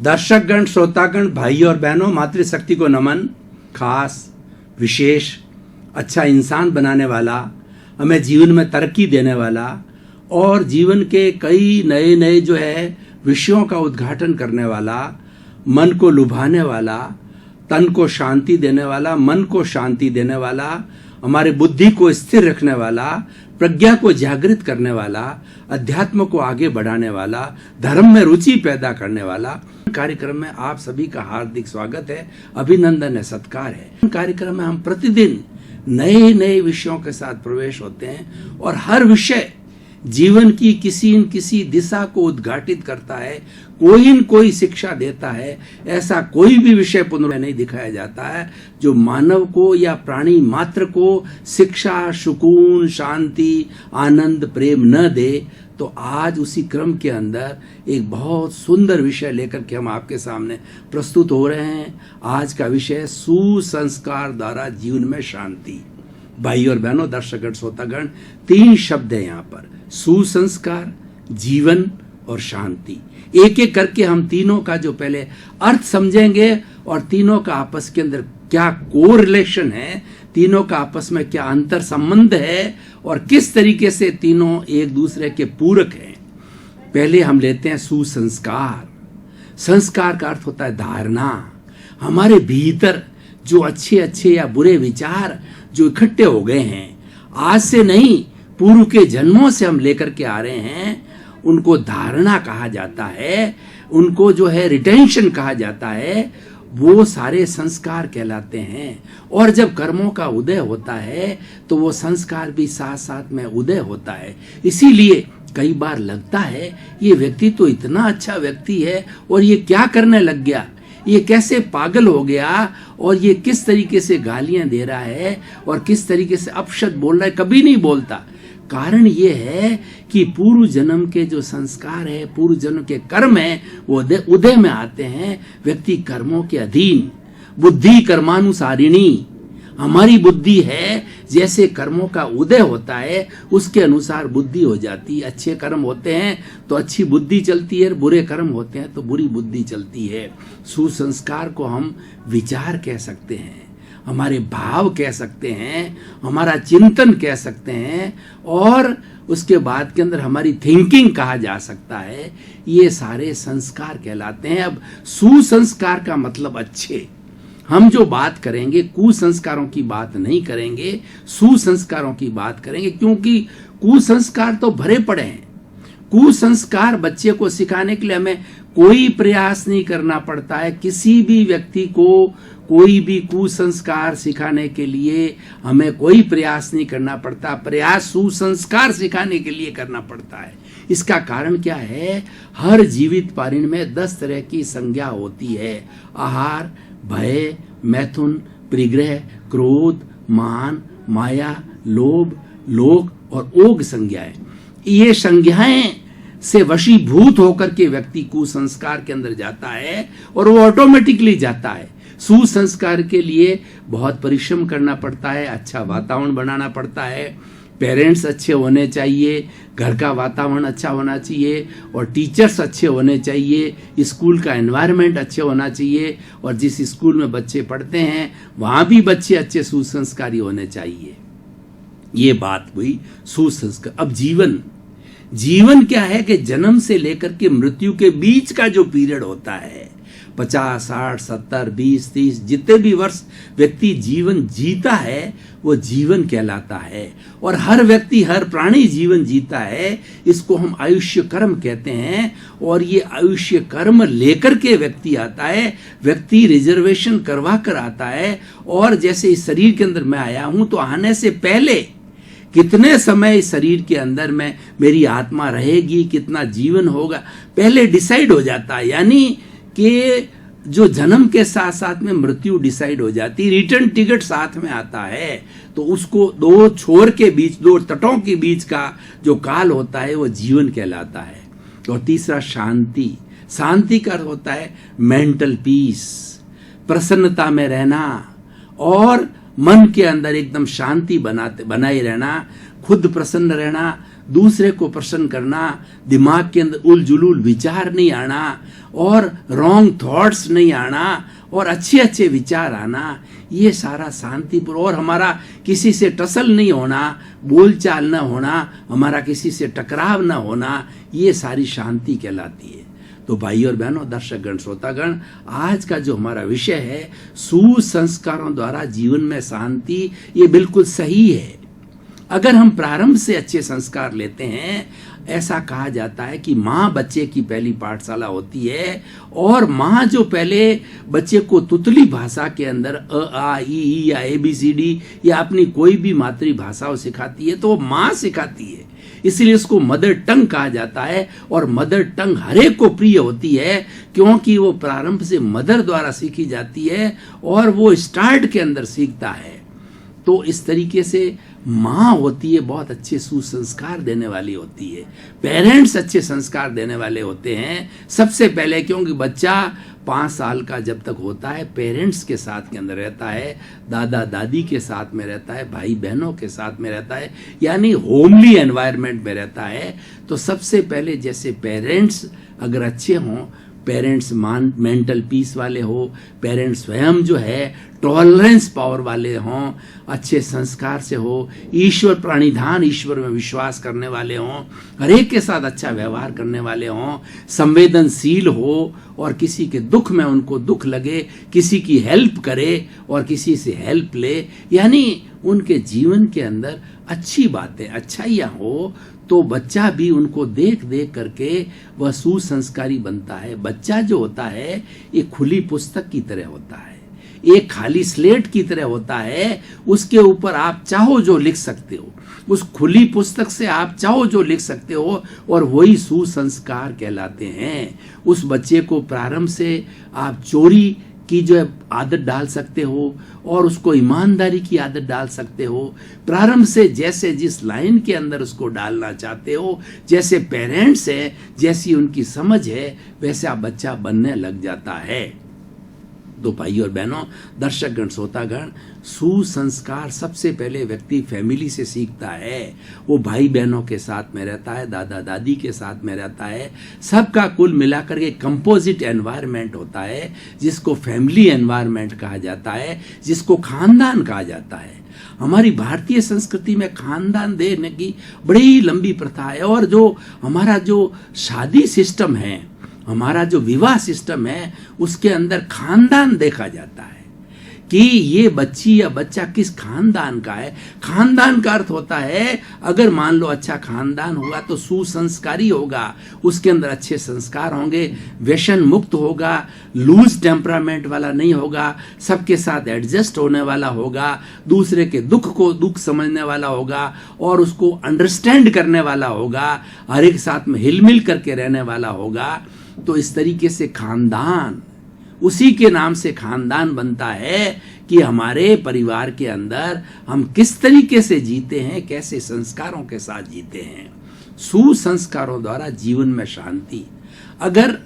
दर्शकगण, श्रोतागण, भाई और बहनों, मातृशक्ति को नमन। खास, विशेष, अच्छा इंसान बनाने वाला, हमें जीवन में तरक्की देने वाला और जीवन के कई नए नए जो है विषयों का उद्घाटन करने वाला, मन को लुभाने वाला, तन को शांति देने वाला, मन को शांति देने वाला, हमारे बुद्धि को स्थिर रखने वाला, प्रज्ञा को जागृत करने वाला, अध्यात्म को आगे बढ़ाने वाला, धर्म में रुचि पैदा करने वाला कार्यक्रम में आप सभी का हार्दिक स्वागत है, अभिनंदन है, सत्कार है। कार्यक्रम में हम प्रतिदिन नए नए विषयों के साथ प्रवेश होते हैं और हर विषय जीवन की किसी न किसी दिशा को उद्घाटित करता है, कोई न कोई शिक्षा देता है। ऐसा कोई भी विषय पुनः नहीं दिखाया जाता है जो मानव को या प्राणी मात्र को शिक्षा, सुकून, शांति, आनंद, प्रेम न दे। तो आज उसी क्रम के अंदर एक बहुत सुंदर विषय लेकर के हम आपके सामने प्रस्तुत हो रहे हैं। आज का विषय सुसंस्कार द्वारा जीवन में शांति। भाई और बहनों, दर्शकगण, श्रोतागण, 3 शब्द है यहाँ पर, सुसंस्कार, जीवन और शांति। एक एक करके हम तीनों का जो पहले अर्थ समझेंगे और तीनों का आपस के अंदर क्या कोरिलेशन है, तीनों का आपस में क्या अंतर संबंध है और किस तरीके से तीनों एक दूसरे के पूरक हैं। पहले हम लेते हैं सुसंस्कार। संस्कार का अर्थ होता है धारणा। हमारे भीतर जो अच्छे अच्छे या बुरे विचार जो इकट्ठे हो गए हैं, आज से नहीं, पूर्व के जन्मों से हम लेकर के आ रहे हैं, उनको धारणा कहा जाता है, उनको जो है रिटेंशन कहा जाता है, वो सारे संस्कार कहलाते हैं। और जब कर्मों का उदय होता है तो वो संस्कार भी साथ साथ में उदय होता है। इसीलिए कई बार लगता है ये व्यक्ति तो इतना अच्छा व्यक्ति है और ये क्या करने लग गया, ये कैसे पागल हो गया और ये किस तरीके से गालियां दे रहा है और किस तरीके से अपशब्द बोल रहा है, कभी नहीं बोलता। कारण ये है कि पूर्व जन्म के जो संस्कार है, पूर्व जन्म के कर्म है, वो उदय में आते हैं। व्यक्ति कर्मों के अधीन, बुद्धि कर्मानुसारिणी। हमारी बुद्धि है, जैसे कर्मों का उदय होता है उसके अनुसार बुद्धि हो जाती है। अच्छे कर्म होते हैं तो अच्छी बुद्धि चलती है, बुरे कर्म होते हैं तो बुरी बुद्धि चलती है। सुसंस्कार को हम विचार कह सकते हैं, हमारे भाव कह सकते हैं, हमारा चिंतन कह सकते हैं और उसके बाद के अंदर हमारी थिंकिंग कहा जा सकता है। ये सारे संस्कार कहलाते हैं। अब सुसंस्कार का मतलब अच्छे, हम जो बात करेंगे कुसंस्कारों की बात नहीं करेंगे, सुसंस्कारों की बात करेंगे, क्योंकि कुसंस्कार तो भरे पड़े हैं। कुसंस्कार बच्चे को सिखाने के लिए हमें कोई प्रयास नहीं करना पड़ता है। किसी भी व्यक्ति को कोई भी कुसंस्कार सिखाने के लिए हमें कोई प्रयास नहीं करना पड़ता। प्रयास सुसंस्कार सिखाने के लिए करना पड़ता है। इसका कारण क्या है? हर जीवित प्राणी में 10 तरह की संज्ञा होती है। आहार, भय, मैथुन, परिग्रह, क्रोध, मान, माया, लोभ, लोक और ओग संज्ञाएं। ये संज्ञाएं से वशीभूत होकर के व्यक्ति कुसंस्कार के अंदर जाता है और वो ऑटोमेटिकली जाता है। सुसंस्कार के लिए बहुत परिश्रम करना पड़ता है, अच्छा वातावरण बनाना पड़ता है, पेरेंट्स अच्छे होने चाहिए, घर का वातावरण अच्छा होना चाहिए और टीचर्स अच्छे होने चाहिए, स्कूल का एनवायरनमेंट अच्छे होना चाहिए और जिस स्कूल में बच्चे पढ़ते हैं वहाँ भी बच्चे अच्छे सुसंस्कारी होने चाहिए। ये बात हुई सुसंस्कार। अब जीवन क्या है कि जन्म से लेकर के मृत्यु के बीच का जो पीरियड होता है, 50, 60, 70, 20, 30 जितने भी वर्ष व्यक्ति जीवन जीता है वो जीवन कहलाता है। और हर व्यक्ति, हर प्राणी जीवन जीता है, इसको हम आयुष्य कर्म कहते हैं। और ये आयुष्य कर्म लेकर के व्यक्ति आता है, व्यक्ति रिजर्वेशन करवा कर आता है। और जैसे इस शरीर के अंदर मैं आया हूं तो आने से पहले कितने समय इस शरीर के अंदर में मेरी आत्मा रहेगी, कितना जीवन होगा, पहले डिसाइड हो जाता है। यानी कि जो जन्म के साथ साथ में मृत्यु डिसाइड हो जाती, रिटर्न टिकट साथ में आता है। तो उसको 2 छोर के बीच, 2 तटों के बीच का जो काल होता है वो जीवन कहलाता है। और तीसरा शांति। शांति का अर्थ होता है मेंटल पीस, प्रसन्नता में रहना और मन के अंदर एकदम शांति बनाए रहना, खुद प्रसन्न रहना, दूसरे को प्रसन्न करना, दिमाग के अंदर उलझुल विचार नहीं आना और रॉन्ग थॉट्स नहीं आना और अच्छे अच्छे विचार आना, ये सारा शांतिपूर्ण, और हमारा किसी से टसल नहीं होना, बोलचाल न होना, हमारा किसी से टकराव न होना, ये सारी शांति कहलाती है। तो भाई और बहनों, दर्शकगण, श्रोतागण, आज का जो हमारा विषय है सुसंस्कारों द्वारा जीवन में शांति, ये बिल्कुल सही है। अगर हम प्रारंभ से अच्छे संस्कार लेते हैं, ऐसा कहा जाता है कि माँ बच्चे की पहली पाठशाला होती है, और माँ जो पहले बच्चे को तुतली भाषा के अंदर अ आ ई या ABCD या अपनी कोई भी मातृभाषा सिखाती है, तो वो माँ सिखाती है, इसलिए उसको मदर टंग कहा जाता है। और मदर टंग हरेक को प्रिय होती है, क्योंकि वो प्रारंभ से मदर द्वारा सीखी जाती है और वो स्टार्ट के अंदर सीखता है। तो इस तरीके से माँ होती है, बहुत अच्छे सुसंस्कार देने वाली होती है। पेरेंट्स अच्छे संस्कार देने वाले होते हैं सबसे पहले, क्योंकि बच्चा 5 साल का जब तक होता है पेरेंट्स के साथ के अंदर रहता है, दादा दादी के साथ में रहता है, भाई बहनों के साथ में रहता है, यानी होमली एनवायरनमेंट में रहता है। तो सबसे पहले जैसे पेरेंट्स अगर अच्छे हों, पेरेंट्स मेंटल पीस वाले हो, पेरेंट्स स्वयं जो है टॉलरेंस पावर वाले हों, अच्छे संस्कार से हो, ईश्वर प्राणिधान, ईश्वर में विश्वास करने वाले हों, हर एक के साथ अच्छा व्यवहार करने वाले हों, संवेदनशील हो और किसी के दुख में उनको दुख लगे, किसी की हेल्प करे और किसी से हेल्प ले, यानी उनके जीवन के अंदर अच्छी बातें, अच्छाइयाँ हो, तो बच्चा भी उनको देख देख करके वह सुसंस्कारी बनता है। बच्चा जो होता है एक खुली पुस्तक की तरह होता है, एक खाली स्लेट की तरह होता है, उसके ऊपर आप चाहो जो लिख सकते हो, उस खुली पुस्तक से आप चाहो जो लिख सकते हो, और वही सुसंस्कार कहलाते हैं। उस बच्चे को प्रारंभ से आप चोरी की जो आदत डाल सकते हो और उसको ईमानदारी की आदत डाल सकते हो, प्रारंभ से जैसे जिस लाइन के अंदर उसको डालना चाहते हो, जैसे पेरेंट्स है, जैसी उनकी समझ है, वैसा बच्चा बनने लग जाता है। तो भाई और बहनों, दर्शकगण, श्रोतागण, सुसंस्कार सबसे पहले व्यक्ति फैमिली से सीखता है। वो भाई बहनों के साथ में रहता है, दादा दादी के साथ में रहता है, सबका कुल मिलाकर के कंपोजिट एनवायरनमेंट होता है, जिसको फैमिली एनवायरनमेंट कहा जाता है, जिसको खानदान कहा जाता है। हमारी भारतीय संस्कृति में खानदान देने की बड़ी लंबी प्रथा है, और जो हमारा जो शादी सिस्टम है, हमारा जो विवाह सिस्टम है, उसके अंदर खानदान देखा जाता है कि ये बच्ची या बच्चा किस खानदान का है। खानदान का अर्थ होता है, अगर मान लो अच्छा खानदान हुआ तो सुसंस्कारी होगा, उसके अंदर अच्छे संस्कार होंगे, व्यसन मुक्त होगा, लूज टेम्परामेंट वाला नहीं होगा, सबके साथ एडजस्ट होने वाला होगा, दूसरे के दुख को दुख समझने वाला होगा और उसको अंडरस्टैंड करने वाला होगा, हर एक साथ में हिलमिल करके रहने वाला होगा। तो इस तरीके से खानदान, उसी के नाम से खानदान बनता है कि हमारे परिवार के अंदर हम किस तरीके से जीते हैं, कैसे संस्कारों के साथ जीते हैं। सुसंस्कारों द्वारा जीवन में शांति। अगर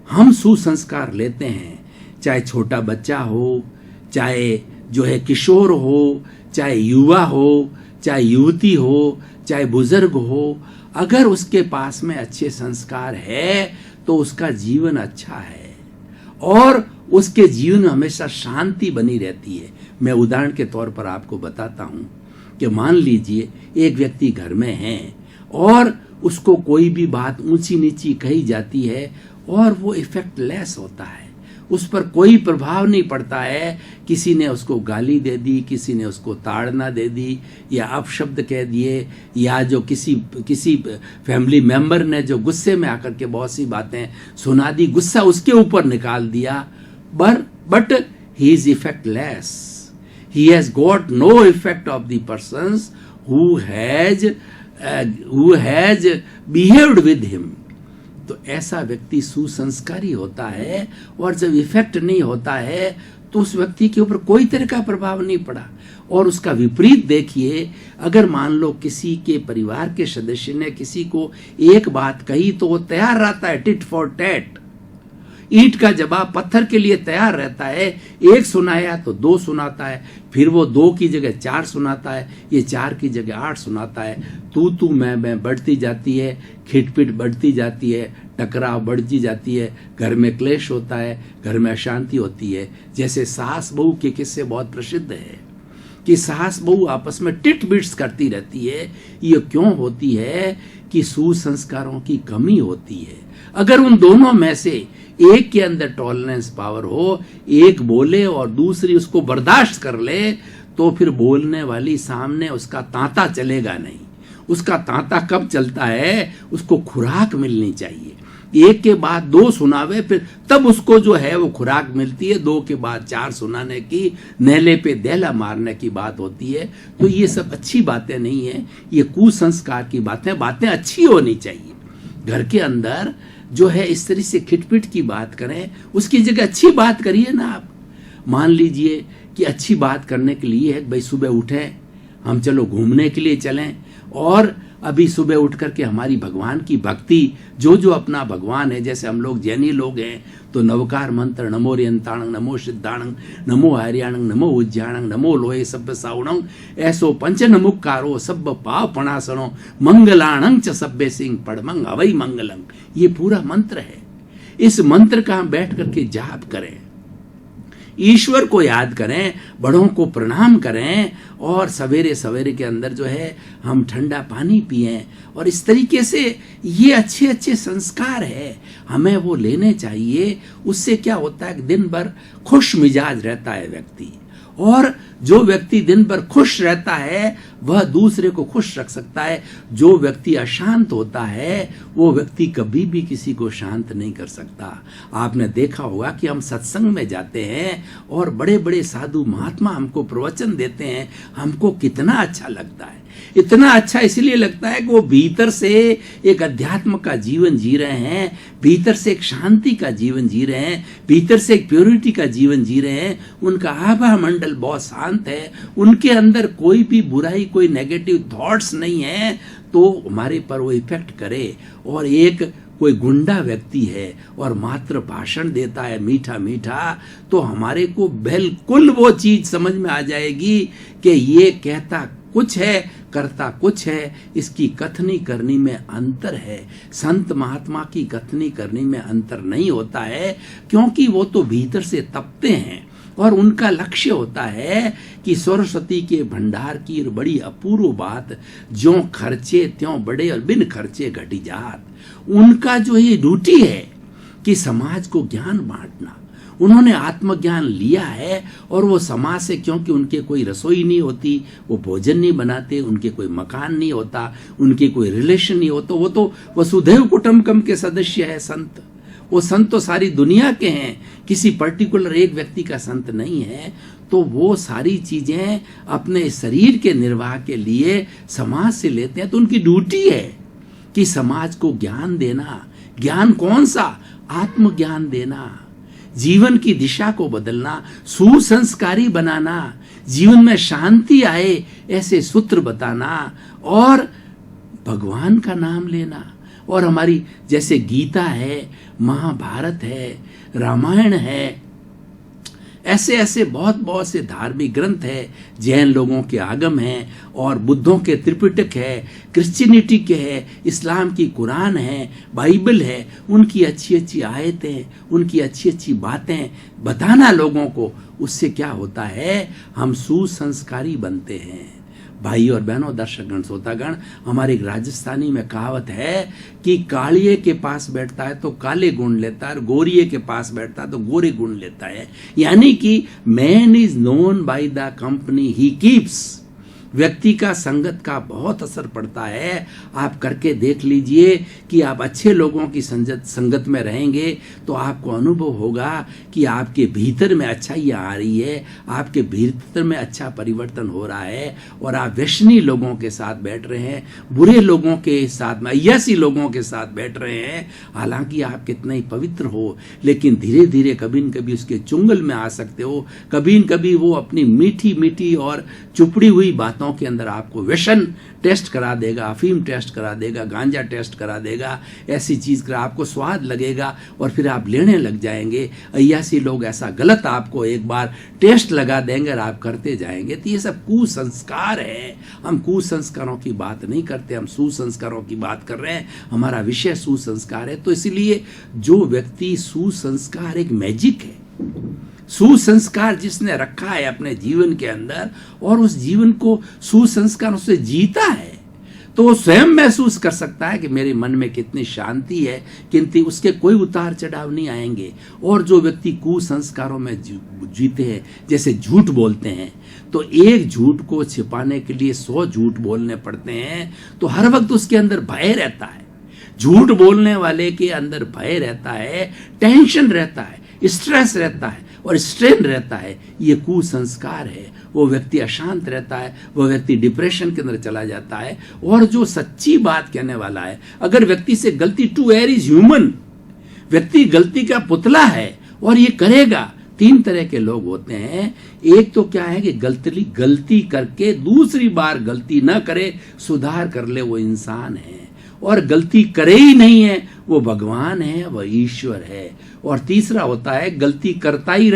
हम सुसंस्कार लेते हैं, चाहे छोटा बच्चा हो, चाहे जो है किशोर हो, चाहे युवा हो, चाहे युवती हो, चाहे बुजुर्ग हो, अगर उसके पास में अच्छे संस्कार है तो उसका जीवन अच्छा है और उसके जीवन में हमेशा शांति बनी रहती है। मैं उदाहरण के तौर पर आपको बताता हूं कि मान लीजिए एक व्यक्ति घर में है और उसको कोई भी बात ऊंची नीची कही जाती है और वो इफेक्टलेस होता है, उस पर कोई प्रभाव नहीं पड़ता है। किसी ने उसको गाली दे दी, किसी ने उसको ताड़ना दे दी या अपशब्द कह दिए, या जो किसी फैमिली मेंबर ने जो गुस्से में आकर के बहुत सी बातें सुना दी, गुस्सा उसके ऊपर निकाल दिया, but he is effectless, he has got no effect of the persons who has behaved with him. तो ऐसा व्यक्ति सुसंस्कारी होता है, और जब इफेक्ट नहीं होता है तो उस व्यक्ति के ऊपर कोई तरह का प्रभाव नहीं पड़ा। और उसका विपरीत देखिए, अगर मान लो किसी के परिवार के सदस्य ने किसी को एक बात कही तो वो तैयार रहता है टिट फॉर टैट, ईंट का जवाब पत्थर के लिए तैयार रहता है। एक सुनाया तो दो सुनाता है, फिर वो दो की जगह चार सुनाता है, ये चार की जगह आठ सुनाता है। तू मैं बढ़ती जाती है, खिटपिट बढ़ती जाती है, टकराव बढ़ती जाती है, घर में क्लेश होता है, घर में अशांति होती है। जैसे सास बहू के किस्से बहुत प्रसिद्ध है कि सास बहू आपस में टिट बिट्स करती रहती है। ये क्यों होती है कि सुसंस्कारों की कमी होती है। अगर उन दोनों में से एक के अंदर टॉलरेंस पावर हो, एक बोले और दूसरी उसको बर्दाश्त कर ले, तो फिर बोलने वाली सामने उसका तांता चलेगा नहीं। उसका तांता कब चलता है, उसको खुराक मिलनी चाहिए। एक के बाद दो सुनावे, फिर तब उसको जो है वो खुराक मिलती है। दो के बाद चार सुनाने की, नेले पे देला मारने की बात होती है। तो ये सब अच्छी बातें नहीं है, ये कुसंस्कार की बातें अच्छी होनी चाहिए। घर के अंदर जो है इस तरह से खिटपिट की बात करें, उसकी जगह अच्छी बात करिए ना आप। मान लीजिए कि अच्छी बात करने के लिए है भाई सुबह उठें, हम चलो घूमने के लिए चलें, और अभी सुबह उठ करके हमारी भगवान की भक्ति, जो अपना भगवान है, जैसे हम लोग जैनी लोग हैं तो नवकार मंत्र नमो रियंताणंग, नमो सिद्धाणंग, नमो हरियाणंग, नमो उज्जाणंग, नमो लोहे सब्ब सावणंग, ऐसो पंच नमुकारो सब्ब पाव पणासणो, मंगलाणंग च सब्बे सिंह पड़मंग अवई मंगलंग। ये पूरा मंत्र है। इस मंत्र का हम बैठ करके जाप करें, ईश्वर को याद करें, बड़ों को प्रणाम करें, और सवेरे सवेरे के अंदर जो है हम ठंडा पानी पिएं। और इस तरीके से ये अच्छे अच्छे संस्कार है, हमें वो लेने चाहिए। उससे क्या होता है, दिन भर खुश मिजाज रहता है व्यक्ति, और जो व्यक्ति दिन भर खुश रहता है वह दूसरे को खुश रख सकता है। जो व्यक्ति अशांत होता है वो व्यक्ति कभी भी किसी को शांत नहीं कर सकता। आपने देखा होगा कि हम सत्संग में जाते हैं और बड़े बड़े साधु महात्मा हमको प्रवचन देते हैं, हमको कितना अच्छा लगता है। इतना अच्छा इसलिए लगता है कि वो भीतर से एक अध्यात्म का जीवन जी रहे हैं, भीतर से एक शांति का जीवन जी रहे हैं, भीतर से एक प्योरिटी का जीवन जी रहे हैं। उनका आभा मंडल बहुत शांत है, उनके अंदर कोई भी बुराई, कोई नेगेटिव थॉट्स नहीं है, तो हमारे पर वो इफेक्ट करे। और एक कोई गुंडा व्यक्ति है और मात्र भाषण देता है मीठा मीठा, तो हमारे को बिल्कुल वो चीज समझ में आ जाएगी कि ये कहता कुछ है, करता कुछ है, इसकी कथनी करनी में अंतर है। संत महात्मा की कथनी करनी में अंतर नहीं होता है, क्योंकि वो तो भीतर से तपते हैं और उनका लक्ष्य होता है कि सरस्वती के भंडार की बड़ी अपूर्व बात, ज्यों खर्चे त्यों बड़े और बिन खर्चे घटी जात। उनका जो ये ड्यूटी है कि समाज को ज्ञान बांटना, उन्होंने आत्मज्ञान लिया है, और वो समाज से, क्योंकि उनके कोई रसोई नहीं होती, वो भोजन नहीं बनाते, उनके कोई मकान नहीं होता, उनके कोई रिलेशन नहीं होता, वो तो वसुधैव कुटुंबकम के सदस्य है संत। वो संत तो सारी दुनिया के हैं, किसी पर्टिकुलर एक व्यक्ति का संत नहीं है। तो वो सारी चीजें अपने शरीर के निर्वाह के लिए समाज से लेते हैं। तो उनकी ड्यूटी है कि समाज को ज्ञान देना। ज्ञान कौन सा? आत्मज्ञान देना, जीवन की दिशा को बदलना, सुसंस्कारी बनाना, जीवन में शांति आए ऐसे सूत्र बताना, और भगवान का नाम लेना। और हमारी जैसे गीता है, महाभारत है, रामायण है, ऐसे ऐसे बहुत बहुत से धार्मिक ग्रंथ है। जैन लोगों के आगम हैं, और बुद्धों के त्रिपिटक है, क्रिश्चियनिटी के है, इस्लाम की कुरान है, बाइबल है। उनकी अच्छी अच्छी आयतें, उनकी अच्छी अच्छी बातें बताना लोगों को, उससे क्या होता है, हम सुसंस्कारी बनते हैं। भाई और बहनों, दर्शकगण, श्रोतागण, हमारे एक राजस्थानी में कहावत है कि कालिये के पास बैठता है तो काले गुण लेता है, और गोरिये के पास बैठता है तो गोरे गुण लेता है। यानी कि man is known by the company he keeps. व्यक्ति का संगत का बहुत असर पड़ता है। आप करके देख लीजिए कि आप अच्छे लोगों की संगत में रहेंगे तो आपको अनुभव होगा कि आपके भीतर में अच्छाइयाँ आ रही है, आपके भीतर में अच्छा परिवर्तन हो रहा है। और आप व्यसनी लोगों के साथ बैठ रहे हैं, बुरे लोगों के साथ में, अय्यासी लोगों के साथ बैठ रहे हैं। हालांकि आप कितना ही पवित्र हो, लेकिन धीरे धीरे कभी न कभी उसके चुंगल में आ सकते हो। कभी न कभी वो अपनी मीठी मीठी और चुपड़ी हुई बातों हाथों के अंदर आपको व्यसन टेस्ट करा देगा, अफीम टेस्ट करा देगा, गांजा टेस्ट करा देगा, ऐसी चीज का आपको स्वाद लगेगा और फिर आप लेने लग जाएंगे। अय्यासी लोग ऐसा गलत आपको एक बार टेस्ट लगा देंगे और आप करते जाएंगे। तो ये सब कुसंस्कार है। हम कुसंस्कारों की बात नहीं करते, हम सुसंस्कारों की बात कर रहे हैं। हमारा विषय सुसंस्कार है। तो इसलिए जो व्यक्ति सुसंस्कार एक मैजिक है, सुसंस्कार जिसने रखा है अपने जीवन के अंदर और उस जीवन को सुसंस्कारों से जीता है, तो वो स्वयं महसूस कर सकता है कि मेरे मन में कितनी शांति है, किंतु उसके कोई उतार चढ़ाव नहीं आएंगे। और जो व्यक्ति कुसंस्कारों में जीते हैं, जैसे झूठ बोलते हैं, तो एक झूठ को छिपाने के लिए 100 झूठ बोलने पड़ते हैं। तो हर वक्त उसके अंदर भय रहता है, झूठ बोलने वाले के अंदर भय रहता है, टेंशन रहता है, स्ट्रेस रहता है और स्ट्रेन रहता है। ये कुसंस्कार है। वो व्यक्ति अशांत रहता है, वो व्यक्ति डिप्रेशन के अंदर चला जाता है। और जो सच्ची बात कहने वाला है, अगर व्यक्ति से गलती, टू एयर इज ह्यूमन, व्यक्ति गलती का पुतला है और ये करेगा। 3 तरह के लोग होते हैं। एक तो क्या है कि गलती करके दूसरी बार गलती न करे, सुधार कर ले, वो इंसान है। और गलती करे ही नहीं है, वो भगवान है, वह ईश्वर है। और तीसरा होता है गलती करता ही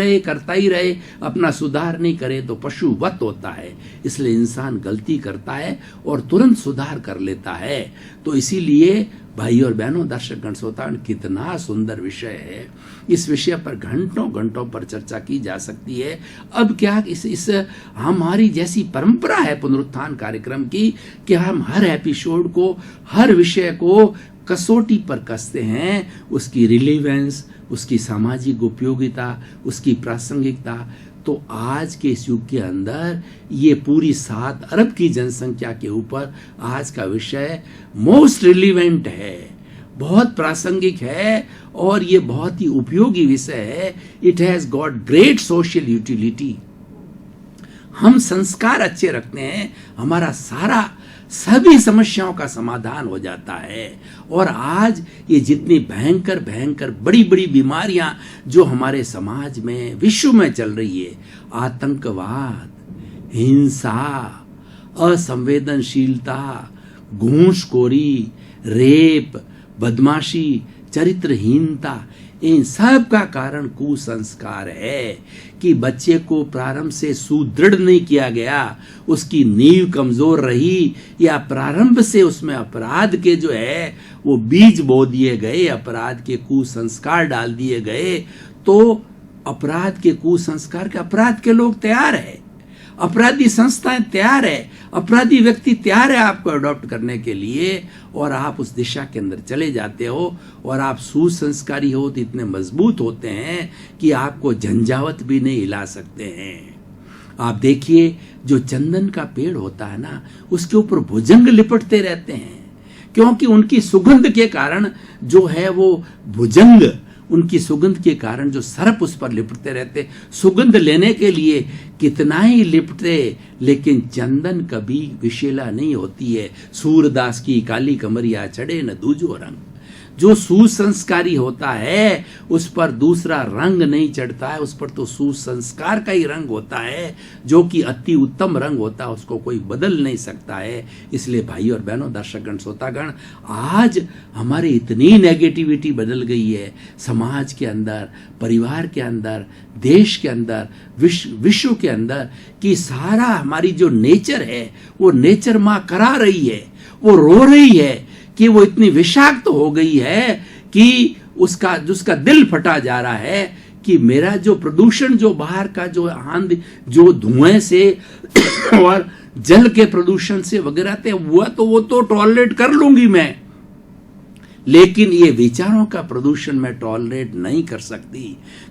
रहे, अपना सुधार नहीं करे तो पशुवत होता है। इसलिए इंसान गलती करता है और तुरंत सुधार कर लेता है। तो इसीलिए भाई और बहनों, दर्शकगण, श्रोतागण, कितना सुंदर विषय है। इस विषय पर घंटों घंटों पर चर्चा की जा सकती है। अब क्या इस हमारी जैसी परंपरा है पुनरुत्थान कार्यक्रम की कि हम हर एपिसोड को, हर विषय को कसौटी पर कसते हैं, उसकी रिलेवेंस, उसकी सामाजिक उपयोगिता, उसकी प्रासंगिकता। तो आज के इस युग के अंदर ये पूरी 7 अरब की जनसंख्या के ऊपर आज का विषय मोस्ट रिलीवेंट है, बहुत प्रासंगिक है और ये बहुत ही उपयोगी विषय है। It has got great social utility. हम संस्कार अच्छे रखते हैं, हमारा सभी समस्याओं का समाधान हो जाता है। और आज ये जितनी भयंकर बड़ी बड़ी बीमारियां जो हमारे समाज में, विश्व में चल रही है, आतंकवाद, हिंसा, असंवेदनशीलता, घूसखोरी, रेप, बदमाशी, चरित्रहीनता, इन सब का कारण कुसंस्कार है कि बच्चे को प्रारंभ से सुदृढ़ नहीं किया गया, उसकी नींव कमजोर रही, या प्रारंभ से उसमें अपराध के जो है वो बीज बो दिए गए, अपराध के कुसंस्कार डाल दिए गए। तो अपराध के कुसंस्कार के, अपराध के लोग तैयार है, अपराधी संस्थाएं तैयार है, अपराधी व्यक्ति तैयार है आपको अडॉप्ट करने के लिए। और आप उस दिशा के अंदर चले जाते हो और आप सुसंस्कारी हो तो इतने मजबूत होते हैं कि आपको झंझावत भी नहीं हिला सकते हैं। आप देखिए, जो चंदन का पेड़ होता है ना, उसके ऊपर भुजंग लिपटते रहते हैं, क्योंकि उनकी सुगंध के कारण जो है वो भुजंग, उनकी सुगंध के कारण जो सर्प उस पर लिपटते रहते, सुगंध लेने के लिए कितना ही लिपटे, लेकिन चंदन कभी विषैला नहीं होती है। सूरदास की काली कमरिया चढ़े न दूजो रंग। जो सुसंस्कारी होता है उस पर दूसरा रंग नहीं चढ़ता है, उस पर तो सुसंस्कार का ही रंग होता है, जो कि अति उत्तम रंग होता है, उसको कोई बदल नहीं सकता है। इसलिए भाई और बहनों, दर्शकगण, श्रोतागण, आज हमारी इतनी नेगेटिविटी बदल गई है समाज के अंदर, परिवार के अंदर, देश के अंदर, विश्व के अंदर, कि सारा हमारी जो नेचर है वो नेचर माँ करा रही है, वो रो रही है कि वो इतनी विषाक्त हो गई है कि उसका दिल फटा जा रहा है कि मेरा जो प्रदूषण, जो बाहर का जो आंधी, जो धुएं से और जल के प्रदूषण से वगैरह थे, वो तो टॉलरेट कर लूंगी मैं, लेकिन ये विचारों का प्रदूषण मैं टॉलरेट नहीं कर सकती,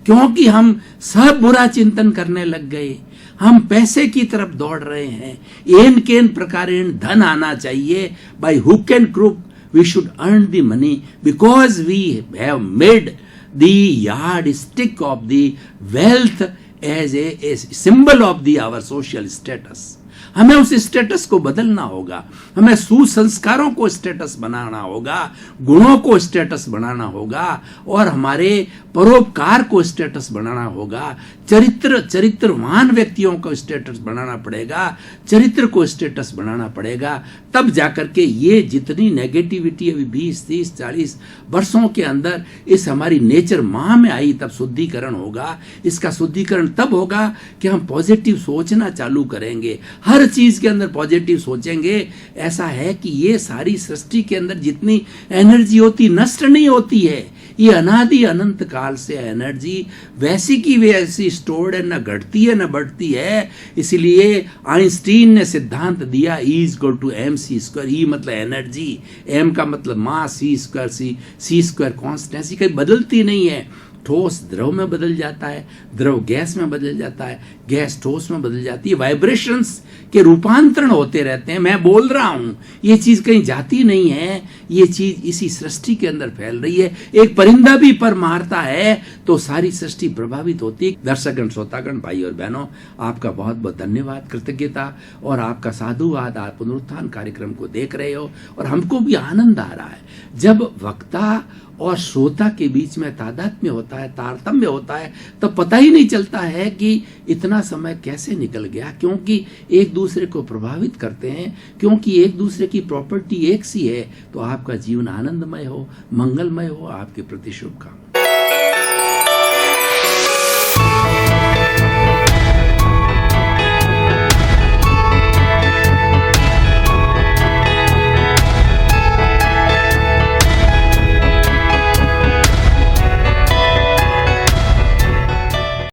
क्योंकि हम सब बुरा चिंतन करने लग गए। हम पैसे की तरफ दौड़ रहे हैं, एन केन प्रकारेण धन आना चाहिए, by hook and crook we should earn the money because we have made the yardstick of the wealth as a symbol of our social status. हमें उस स्टेटस को बदलना होगा, हमें सुसंस्कारों को स्टेटस बनाना होगा, गुणों को स्टेटस बनाना होगा और हमारे परोपकार को स्टेटस बनाना होगा, चरित्रवान व्यक्तियों को स्टेटस बनाना पड़ेगा, चरित्र को स्टेटस बनाना पड़ेगा। तब जाकर के ये जितनी नेगेटिविटी अभी 20, 30, 40 वर्षों के अंदर इस हमारी नेचर माह में आई, तब शुद्धिकरण होगा। इसका शुद्धिकरण तब होगा कि हम पॉजिटिव सोचना चालू करेंगे, हर चीज के अंदर पॉजिटिव सोचेंगे। ऐसा है कि ये सारी सृष्टि के अंदर जितनी एनर्जी होती नष्ट नहीं होती है, ये अनादि अनंत काल से एनर्जी वैसी की वैसी स्टोर्ड है, न घटती है न बढ़ती है। इसलिए आइंस्टीन ने सिद्धांत दिया E = mc²। E मतलब एनर्जी, m का मतलब मास, c² कॉन्स्टेंसी कहीं बदलती नहीं है। ठोस द्रव में बदल जाता है, द्रव गैस में बदल जाता है, गैस ठोस में बदल जाती है। वाइब्रेशंस के रूपांतरण होते रहते हैं। मैं बोल रहा हूं, ये चीज कहीं जाती नहीं है, ये चीज इसी सृष्टि के अंदर फैल रही है। एक परिंदा भी पर मारता है तो सारी सृष्टि प्रभावित होती है। दर्शकगण, श्रोतागण, भाई और बहनों, आपका बहुत बहुत धन्यवाद, कृतज्ञता और आपका साधुवाद। आप पुनरुत्थान कार्यक्रम को देख रहे हो और हमको भी आनंद आ रहा है। जब वक्ता और श्रोता के बीच में तादात्म्य होता है, तारतम्य होता है, तो पता ही नहीं चलता है कि इतना समय कैसे निकल गया, क्योंकि एक दूसरे को प्रभावित करते हैं, क्योंकि एक दूसरे की प्रॉपर्टी एक सी है। तो आपका जीवन आनंदमय हो, मंगलमय हो। आपके प्रति शुभकामनाएं।